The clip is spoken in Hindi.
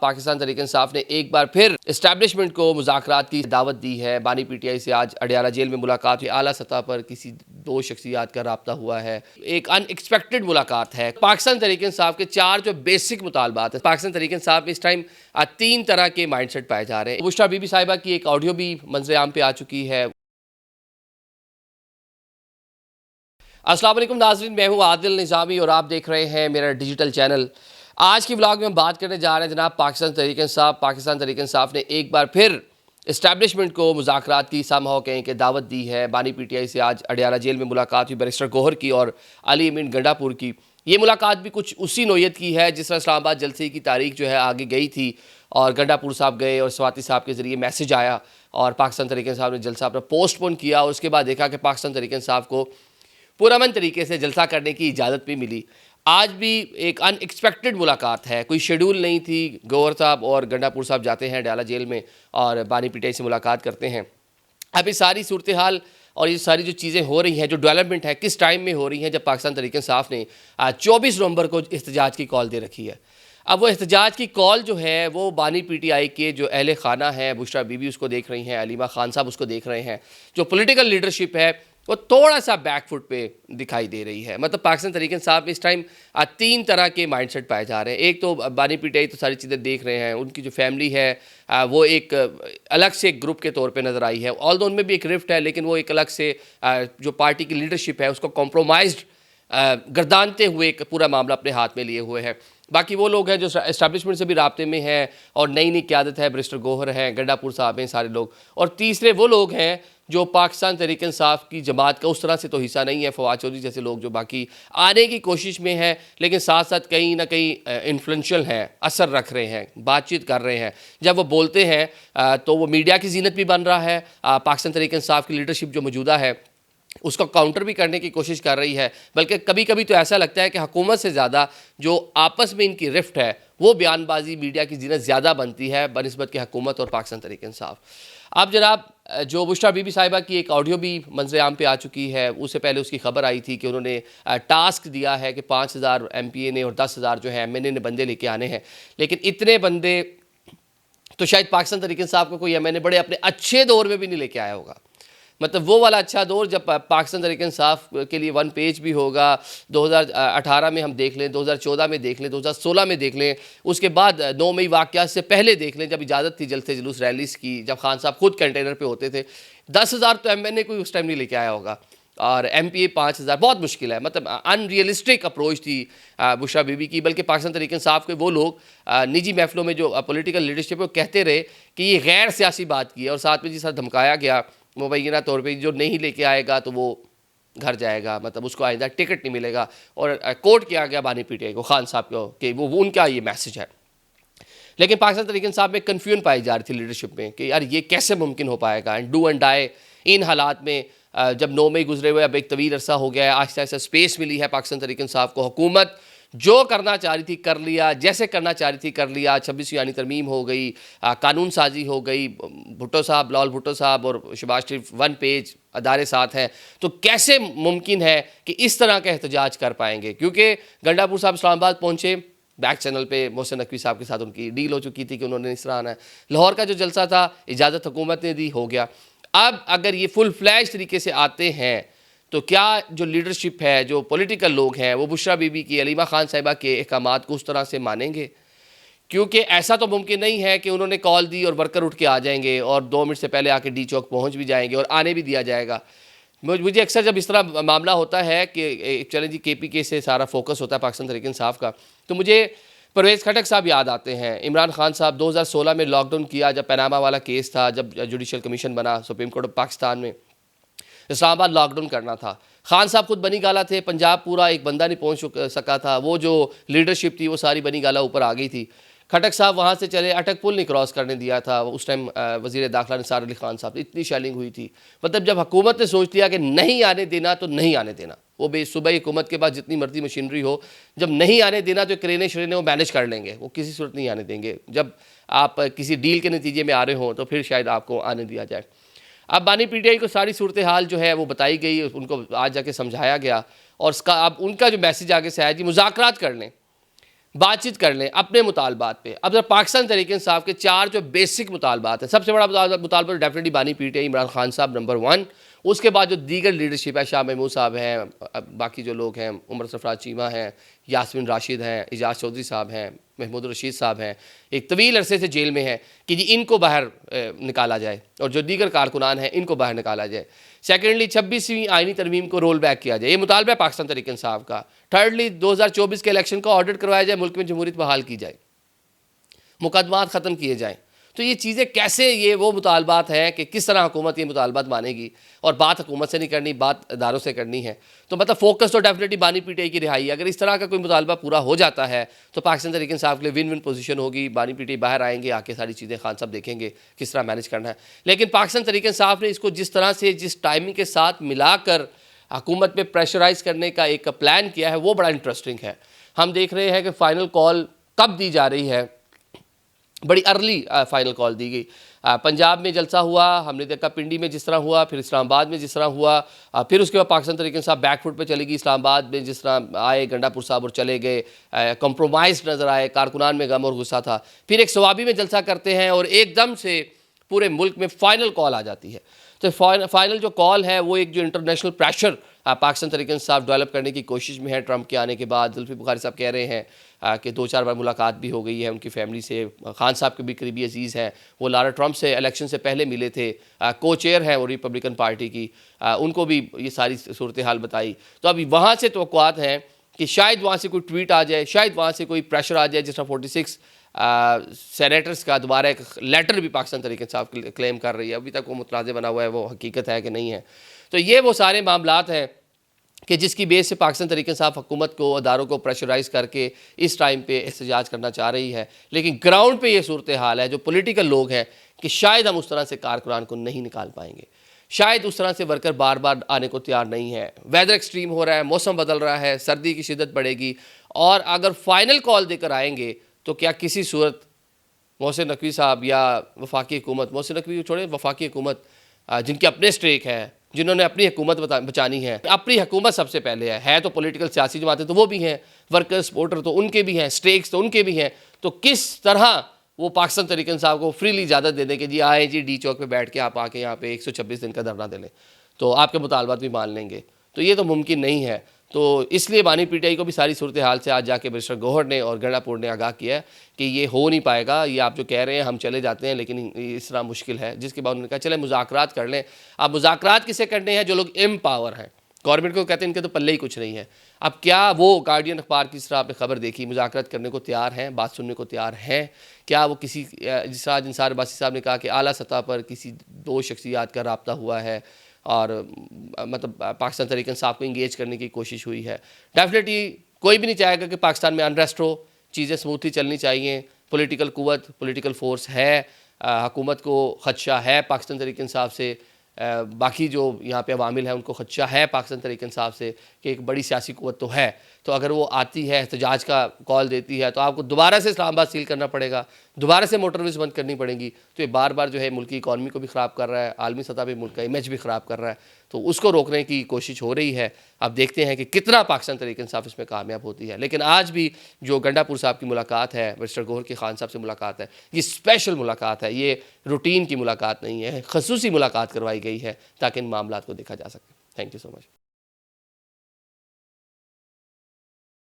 पाकिस्तान तहरीक-ए-इंसाफ ने एक बार फिर इस्टेब्लिशमेंट को मुज़ाकरात की दावत दी है। बानी पीटीआई से आज अडियाला जेल में मुलाकात हुई। आला सतह पर किसी दो शख्सियात का रब्ता हुआ है। एक अनएक्सपेक्टेड मुलाकात है। पाकिस्तान तहरीक-ए-इंसाफ के 4 जो बेसिक मुतालबात है, पाकिस्तान तहरीक-ए-इंसाफ में इस टाइम 3 तरह के माइंडसेट पाए जा रहे हैं। बुशरा बीबी साहिबा की एक ऑडियो भी मंजर आम पे आ चुकी है। अस्सलाम वालेकुम नाज़रीन, मैं हूँ आदिल निज़ामी और आप देख रहे हैं मेरा डिजिटल चैनल। आज की व्लॉग में हम बात करने जा रहे हैं जनाब पाकिस्तान तहरीक-ए-इंसाफ ने एक बार फिर इस्टेब्लिशमेंट को मुज़ाकरात की समहाउ कहीं कि दावत दी है। बानी पीटीआई से आज अडियाला जेल में मुलाकात हुई बैरिस्टर गौहर की और अली अमीन गंडापुर की। ये मुलाकात भी कुछ उसी नोयत की है जिस तरह इस्लामाबाद जलसे की तारीख जो है आगे गई थी और गंडापुर साहब गए और स्वाति साहब के ज़रिए मैसेज आया और पाकिस्तान तहरीक-ए-इंसाफ ने जलसा अपना पोस्टपोन किया और उसके बाद देखा कि पाकिस्तान तहरीक-ए-इंसाफ को पुरअमन तरीके से जलसा करने की इजाज़त भी मिली। आज भी एक अनएक्सपेक्टेड मुलाकात है, कोई शेड्यूल नहीं थी। गौहर साहब और गंडापुर साहब जाते हैं अडियाला जेल में और बानी पीटीआई से मुलाकात करते हैं। अब ये सारी सूरत हाल और ये सारी जो चीज़ें हो रही हैं, जो डेवलपमेंट है, किस टाइम में हो रही हैं जब पाकिस्तान तहरीक-ए-इंसाफ ने 24 नवंबर को एहतजाज की कॉल दे रखी है। अब वो एहतजाज की कॉल जो है वो बानी पीटीआई के जो अहले खाना है, बुशरा बीबी उसको देख रही हैं, अलीमा खान साहब उसको देख रहे हैं, जो पॉलिटिकल लीडरशिप है वो थोड़ा सा बैकफुट पे दिखाई दे रही है। मतलब पाकिस्तान तहरीक-ए-इंसाफ इस टाइम 3 तरह के माइंडसेट पाए जा रहे हैं। एक तो बानी पीटीआई तो सारी चीज़ें देख रहे हैं, उनकी जो फैमिली है वो एक अलग से एक ग्रुप के तौर पे नज़र आई है। ऑल्दो उनमें भी एक रिफ्ट है, लेकिन वो एक अलग से जो पार्टी की लीडरशिप है उसको कॉम्प्रोमाइज़्ड गर्दानते हुए एक पूरा मामला अपने हाथ में लिए हुए हैं। बाकी वो लोग हैं जो इस्टेब्लिशमेंट से भी राब्ते में हैं और नई नई क़यादत है, बैरिस्टर गौहर हैं, गंडापुर साहब हैं, सारे लोग। और तीसरे वो लोग हैं जो पाकिस्तान तहरीक-ए-इंसाफ की जमात का उस तरह से तो हिस्सा नहीं है, फवाद चौधरी जैसे लोग जो बाकी आने की कोशिश में हैं, लेकिन साथ साथ कहीं ना कहीं इन्फ्लुएंशियल हैं, असर रख रहे हैं, बातचीत कर रहे हैं। जब वो बोलते हैं तो वो मीडिया की जीनत भी बन रहा है। पाकिस्तान तहरीक-ए-इंसाफ की लीडरशिप जो मौजूदा है उसको काउंटर भी करने की कोशिश कर रही है। बल्कि कभी कभी तो ऐसा लगता है कि हुकूमत से ज़्यादा जो आपस में इनकी रिफ्ट है वो बयानबाजी मीडिया की जीनत ज़्यादा बनती है बनिस्बत के हुकूमत और पाकिस्तान तहरीक-ए-इंसाफ। अब जनाब जो बुशरा बीबी साहिबा की एक ऑडियो भी मंजर आम पे आ चुकी है, उससे पहले उसकी खबर आई थी कि उन्होंने टास्क दिया है कि 5000 MPA ने और 10,000 जो है MNA ने बंदे लेके आने हैं। लेकिन इतने बंदे तो शायद पाकिस्तान तहरीक-ए-इंसाफ को कोई MNA बड़े अपने अच्छे दौर में भी नहीं लेके आया होगा। मतलब वो वाला अच्छा दौर जब पाकिस्तान तहरीक-ए-इंसाफ के लिए 1 पेज भी होगा। 2018 में हम देख लें, 2014 में देख लें, 2016 में देख लें, उसके बाद 9 मई वाक़यात से पहले देख लें जब इजाज़त थी जलसे जुलूस रैलीज़ की, जब खान साहब खुद कंटेनर पे होते थे। 10,000 तो MNA कोई उस टाइम नहीं लेके आया होगा और MPA 5,000 बहुत मुश्किल है। मतलब अनरियलिस्टिक अप्रोच थी बुशरा बीबी की। बल्कि पाकिस्तान तहरीक-ए-इंसाफ के वो लोग निजी महफिलों में जो पॉलिटिकल लीडरशिप है वो कहते रहे कि ये गैर सियासी बात की है और साथ में जिस तरह धमकाया गया मुबैना तौर पे जो नहीं लेके आएगा तो वो घर जाएगा, मतलब उसको आइंदा टिकट नहीं मिलेगा। और कोर्ट किया गया बानी पीटीआई को, खान साहब को, कि वो उनका ये मैसेज है। लेकिन पाकिस्तान तहरीक-ए-इंसाफ में कन्फ्यूजन पाई जा रही थी लीडरशिप में कि यार ये कैसे मुमकिन हो पाएगा एंड डू एंड डाई इन हालात में। जब 9 मई गुजरे हुए अब एक तवील अरसा हो गया है, आहिस्ता आहिस्ता स्पेस मिली है पाकिस्तान तहरीक-ए-इंसाफ को। हुकूमत जो करना चाह रही थी कर लिया, जैसे करना चाह रही थी कर लिया। 26वीं यानी तरमीम हो गई, कानून साजी हो गई, भुट्टो साहब, बिलावल भुट्टो साहब और शहबाज शरीफ 1 पेज अदारे साथ हैं। तो कैसे मुमकिन है कि इस तरह का एहतजाज कर पाएंगे? क्योंकि गंडापुर साहब इस्लामाबाद पहुँचे, बैक चैनल पे मोहसिन नकवी साहब के साथ उनकी डील हो चुकी थी कि उन्होंने इस तरह आना है। लाहौर का जो जलसा था इजाज़त हुकूमत ने दी, हो गया। अब अगर ये फुल फ्लैश तरीके से आते हैं तो क्या जो लीडरशिप है, जो पॉलिटिकल लोग हैं, वो बुशरा बीबी की, अलीमा खान साहिबा के अहकामात को उस तरह से मानेंगे? क्योंकि ऐसा तो मुमकिन नहीं है कि उन्होंने कॉल दी और वर्कर उठ के आ जाएंगे और 2 मिनट से पहले आके डी चौक पहुंच भी जाएंगे और आने भी दिया जाएगा। मुझे अक्सर जब इस तरह मामला होता है कि चलें जी KPK से सारा फोकस होता है पाकिस्तान तहरीक-ए-इंसाफ का, तो मुझे परवेज़ खटक साहब याद आते हैं। इमरान खान साहब 2016 में लॉकडाउन किया जब पनामा वाला केस था, जब जुडिशल कमीशन बना सुप्रीम कोर्ट ऑफ पाकिस्तान में, इस्लामाबाद लॉकडाउन करना था। खान साहब खुद बनी गाला थे, पंजाब पूरा एक बंदा नहीं पहुंच सका था। वो जो लीडरशिप थी वो सारी बनी गाला ऊपर आ गई थी। खटक साहब वहाँ से चले, अटक पुल नहीं क्रॉस करने दिया था उस टाइम वज़ीर दाखिला निसार अली खान साहब। इतनी शेलिंग हुई थी। मतलब जब हुकूमत ने सोच लिया कि नहीं आने देना तो नहीं आने देना, वो बेसुबह हुकूमत के पास जितनी मर्जी मशीनरी हो, जब नहीं आने देना तो क्रेने शरेने वो मैनेज कर लेंगे, वो किसी सूरत नहीं आने देंगे। जब आप किसी डील के नतीजे में आ रहे हों तो फिर शायद आपको आने दिया जाए। अब बानी पीटीआई को सारी सूरत हाल जो है वो बताई गई, उनको आज जाके समझाया गया और उसका अब उनका जो मैसेज आगे से आया जी मुज़ाकरात कर लें। बातचीत कर लें अपने मुतालबात पे। अब जब पाकिस्तान तहरीक इंसाफ के 4 जो बेसिक मुतालबात हैं, सबसे बड़ा मुतालबा डेफिनेटली बानी पीटीआई इमरान खान साहब नंबर 1। उसके बाद जो दीगर लीडरशिप है, शाह महमूद साहब हैं, बाकी जो लोग हैं, उमर सरफराज चीमा हैं, यास्मीन राशिद हैं, एजाज चौधरी साहब हैं, महमूद रशीद साहब हैं, एक तवील अरसे से जेल में हैं कि जी इनको बाहर निकाला जाए और जो दीगर कारकुनान हैं इनको बाहर निकाला जाए। सेकेंडली 26वीं आइनी तरमीम को रोल बैक किया जाए, ये मुतालबा है पाकिस्तान तहरीक इंसाफ का। थर्डली 2024 के इलेक्शन का ऑडिट करवाया जाए, मुल्क में जमहूरियत बहाल की जाए, मुकदमात ख़त्म किए जाएँ। तो ये चीज़ें कैसे, ये वो मुतालबात हैं कि किस तरह हुकूमत ये मुतालबात मानेगी, और बात हुकूमत से नहीं करनी, बात इदारों से करनी है। तो मतलब फोकस तो डेफिनेटली बानी पीटीआई की रिहाई। अगर इस तरह का कोई मुतालबा पूरा हो जाता है तो पाकिस्तान तहरीक इंसाफ के लिए विन विन पोजीशन होगी। बानी पीटीआई बाहर आएंगे, आके सारी चीज़ें खान साहब देखेंगे किस तरह मैनेज करना है। लेकिन पाकिस्तान तहरीक इंसाफ ने इसको जिस तरह से, जिस टाइमिंग के साथ मिलाकर हुकूमत पे प्रेशराइज़ करने का एक प्लान किया है, वो बड़ा इंटरेस्टिंग है। हम देख रहे हैं कि फ़ाइनल कॉल कब दी जा रही है, बड़ी अर्ली फाइनल कॉल दी गई। पंजाब में जलसा हुआ, हमने देखा पिंडी में जिस तरह हुआ, फिर इस्लामाबाद में जिस तरह हुआ, फिर उसके बाद पाकिस्तान तहरीक इंसाफ बैकफुट पे चलेगी। इस्लामाबाद में जिस तरह आए गंडापुर साहब और चले गए, कंप्रोमाइज़ नज़र आए, कारकुनान में गम और गुस्सा था। फिर एक सवाबी में जलसा करते हैं और एकदम से पूरे मुल्क में फ़ाइनल कॉल आ जाती है। तो फाइनल जो कॉल है वो एक जो international pressure Pakistan Tehreek Insaf develop करने की कोशिश में है। ट्रंप के आने के बाद जुल्फिकार बुखारी साहब कह रहे हैं कि 2-4 बार मुलाकात भी हो गई है उनकी फैमिली से। खान साहब के भी करीबी अजीज़ हैं, वो लारा ट्रंप से इलेक्शन से पहले मिले थे, को चेयर हैं वो रिपब्लिकन पार्टी की, उनको भी ये सारी सूरत हाल बताई। तो अभी वहाँ से तवक्कुआत हैं कि शायद वहाँ से कोई ट्वीट आ जाए, शायद वहाँ से कोई प्रेशर आ जाए, जिस तरह 46 सेनेटर्स का दोबारा एक लेटर भी पाकिस्तान तहरीक इंसाफ क्लेम कर रही है। अभी तक वो मुतनाज़ बना हुआ है, वो हकीकत है कि नहीं है। तो ये वो सारे मामलात हैं कि जिसकी बेस से पाकिस्तान तहरीक इंसाफ हुकूमत को, अदारों को प्रेशराइज़ करके इस टाइम पे एहतजाज करना चाह रही है। लेकिन ग्राउंड पे ये सूरत हाल है, जो पॉलिटिकल लोग हैं, कि शायद हम उस तरह से कारकुनान को नहीं निकाल पाएंगे, शायद उस तरह से वर्कर बार बार आने को तैयार नहीं है। वेदर एक्सट्रीम हो रहा है, मौसम बदल रहा है, सर्दी की शिद्दत बढ़ेगी, और अगर फाइनल कॉल देकर आएंगे तो क्या किसी सूरत मोहसिन नकवी साहब या वफाकी हुकूमत, मोहसिन नकवी छोड़े, वफाकी हुकूमत जिनके अपने स्टेक हैं, जिन्होंने अपनी हुकूमत बचानी है, अपनी हुकूमत सबसे पहले है तो पॉलिटिकल सियासी जमातें तो वो भी हैं, वर्कर्स सपोर्टर तो उनके भी हैं, स्टेक्स तो उनके भी हैं। तो किस तरह वो पाकिस्तान तहरीक इंसाफ को फ्रीली इजाज़त दे दें कि जी आए जी डी चौक पे बैठ के आप आके यहाँ पे 126 दिन का धरना दे लें तो आपके मुतालबात भी मान लेंगे, तो ये तो मुमकिन नहीं है। तो इसलिए बानी पीटीआई को भी सारी सूरत हाल से आज जाके बैरिस्टर गौहर ने और गंडापुर ने आगाह किया है कि ये हो नहीं पाएगा, ये आप जो कह रहे हैं हम चले जाते हैं, लेकिन इस तरह मुश्किल है। जिसके बाद उन्होंने कहा चले मुज़ाकरात कर लें। अब मुज़ाकरात किसे करने हैं? जो लोग एम पावर हैं, गवर्नमेंट को कहते हैं इनके तो पल्ले ही कुछ नहीं है। अब क्या वो गार्डियन अखबार की तरह आपने खबर देखी, मुज़ाकरात करने को तैयार हैं, बात सुनने को तैयार हैं? क्या वो किसी, जिस तरह इंसार अब्बासी साहब ने कहा कि आला सतह पर किसी 2 शख्सियात का रब्ता हुआ है और मतलब पाकिस्तान तहरीक इंसाफ को इंगेज करने की कोशिश हुई है। डेफिनेटली कोई भी नहीं चाहेगा कि पाकिस्तान में अनरेस्ट हो, चीज़ें स्मूथली चलनी चाहिए। पॉलिटिकल कुव्वत, पॉलिटिकल फोर्स है, हुकूमत को खदशा है पाकिस्तान तहरीक इंसाफ से, बाकी जो यहाँ पे अवामिल हैं उनको खदशा है पाकिस्तान तहरीक इंसाफ से कि एक बड़ी सियासी कुव्वत तो है। तो अगर वो आती है, एहतजाज का कॉल देती है, तो आपको दोबारा से इस्लामाबाद सील करना पड़ेगा, दोबारा से मोटरवेज बंद करनी पड़ेंगी। तो ये बार बार जो है मुल्क की इकॉनमी को भी ख़राब कर रहा है, आलमी सतह पे मुल्क का इमेज भी ख़राब कर रहा है। तो उसको रोकने की कोशिश हो रही है। अब देखते हैं कि कितना पाकिस्तान तहरीक इंसाफ इसमें कामयाब होती है। लेकिन आज भी जो गंडापुर साहब की मुलाकात है, बैरिस्टर गौहर की खान साहब से मुलाकात है, ये स्पेशल मुलाकात है, ये रूटीन की मुलाकात नहीं है, खसूसी मुलाकात करवाई गई है ताकि इन मामलात को देखा जा सके। Thank you so much.